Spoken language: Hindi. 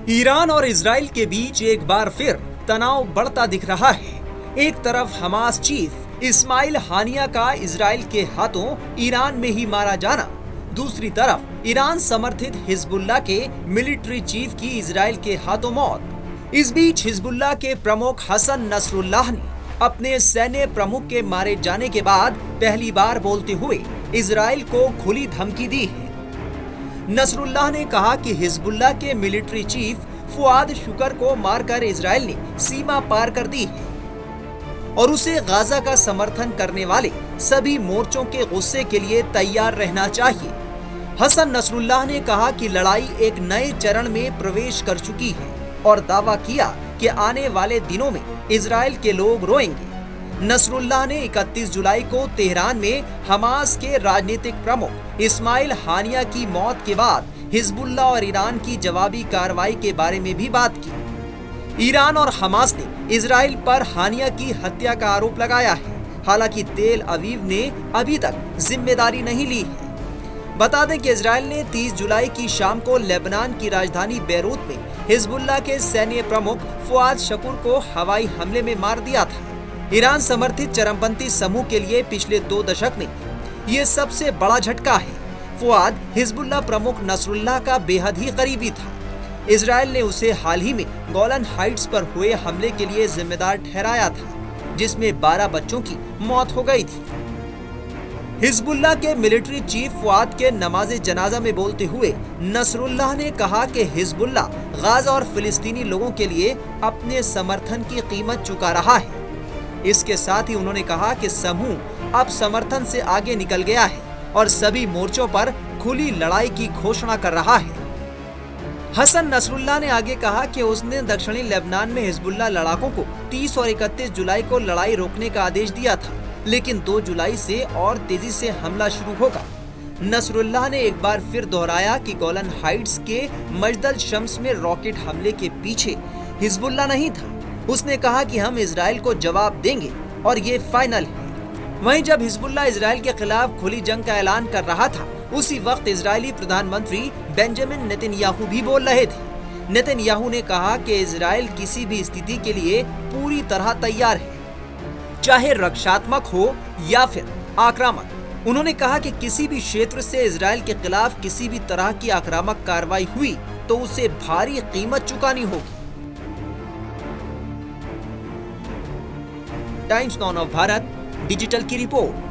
ईरान और इजराइल के बीच एक बार फिर तनाव बढ़ता दिख रहा है। एक तरफ हमास चीफ इस्माइल हानिया का इजराइल के हाथों ईरान में ही मारा जाना, दूसरी तरफ ईरान समर्थित हिजबुल्लाह के मिलिट्री चीफ की इजराइल के हाथों मौत। इस बीच हिजबुल्लाह के प्रमुख हसन नसरुल्लाह ने अपने सैन्य प्रमुख के मारे जाने के बाद पहली बार बोलते हुए इजराइल को खुली धमकी दी है। नसरुल्लाह ने कहा कि हिजबुल्लाह के मिलिट्री चीफ फुआद शुकर को मारकर इजराइल ने सीमा पार कर दी है और उसे गाजा का समर्थन करने वाले सभी मोर्चों के गुस्से के लिए तैयार रहना चाहिए। हसन नसरुल्लाह ने कहा कि लड़ाई एक नए चरण में प्रवेश कर चुकी है और दावा किया कि आने वाले दिनों में इजराइल के लोग रोएंगे। नसरुल्लाह ने 31 जुलाई को तेहरान में हमास के राजनीतिक प्रमुख इस्माइल हानिया की मौत के बाद हिजबुल्लाह और ईरान की जवाबी कार्रवाई के बारे में भी बात की। ईरान और हमास ने इजराइल पर हानिया की हत्या का आरोप लगाया है, हालांकि तेल अवीव ने अभी तक जिम्मेदारी नहीं ली है। बता दें कि इजराइल ने 30 जुलाई की शाम को लेबनान की राजधानी बेरूत में हिजबुल्लाह के सैन्य प्रमुख फुआद शुकर को हवाई हमले में मार दिया था। ईरान समर्थित चरमपंथी समूह के लिए पिछले 2 दशक में ये सबसे बड़ा झटका है। फुआद हिजबुल्लाह प्रमुख नसरुल्लाह का बेहद ही करीबी था। इजराइल ने उसे हाल ही में गोलन हाइट्स पर हुए हमले के लिए जिम्मेदार ठहराया था, जिसमें 12 बच्चों की मौत हो गई थी। हिजबुल्लाह के मिलिट्री चीफ फुआद के नमाज़े जनाजा में बोलते हुए नसरुल्लाह ने कहा कि हिजबुल्लाह गाजा और फिलिस्तीनी लोगों के लिए अपने समर्थन की कीमत चुका रहा है। इसके साथ ही उन्होंने कहा कि समूह अब समर्थन से आगे निकल गया है और सभी मोर्चों पर खुली लड़ाई की घोषणा कर रहा है। हसन नसरुल्लाह ने आगे कहा कि उसने दक्षिणी लेबनान में हिजबुल्लाह लड़ाकों को 30 और 31 जुलाई को लड़ाई रोकने का आदेश दिया था, लेकिन 2 जुलाई से और तेजी से हमला शुरू होगा। नसरुल्लाह ने एक बार फिर दोहराया कि गोलन हाइट्स के मजदल शम्स में रॉकेट हमले के पीछे हिजबुल्लाह नहीं था। उसने कहा कि हम इजराइल को जवाब देंगे और ये फाइनल है। वहीं जब हिजबुल्लाह इजराइल के खिलाफ खुली जंग का ऐलान कर रहा था, उसी वक्त इजरायली प्रधानमंत्री बेंजामिन नेतन्याहू भी बोल रहे थे। नेतन्याहू ने कहा कि इजराइल किसी भी स्थिति के लिए पूरी तरह तैयार है, चाहे रक्षात्मक हो या फिर आक्रामक। उन्होंने कहा कि किसी भी क्षेत्र से इजराइल के खिलाफ किसी भी तरह की आक्रामक कार्रवाई हुई तो उसे भारी कीमत चुकानी होगी। Times now of Bharat digital की रिपोर्ट।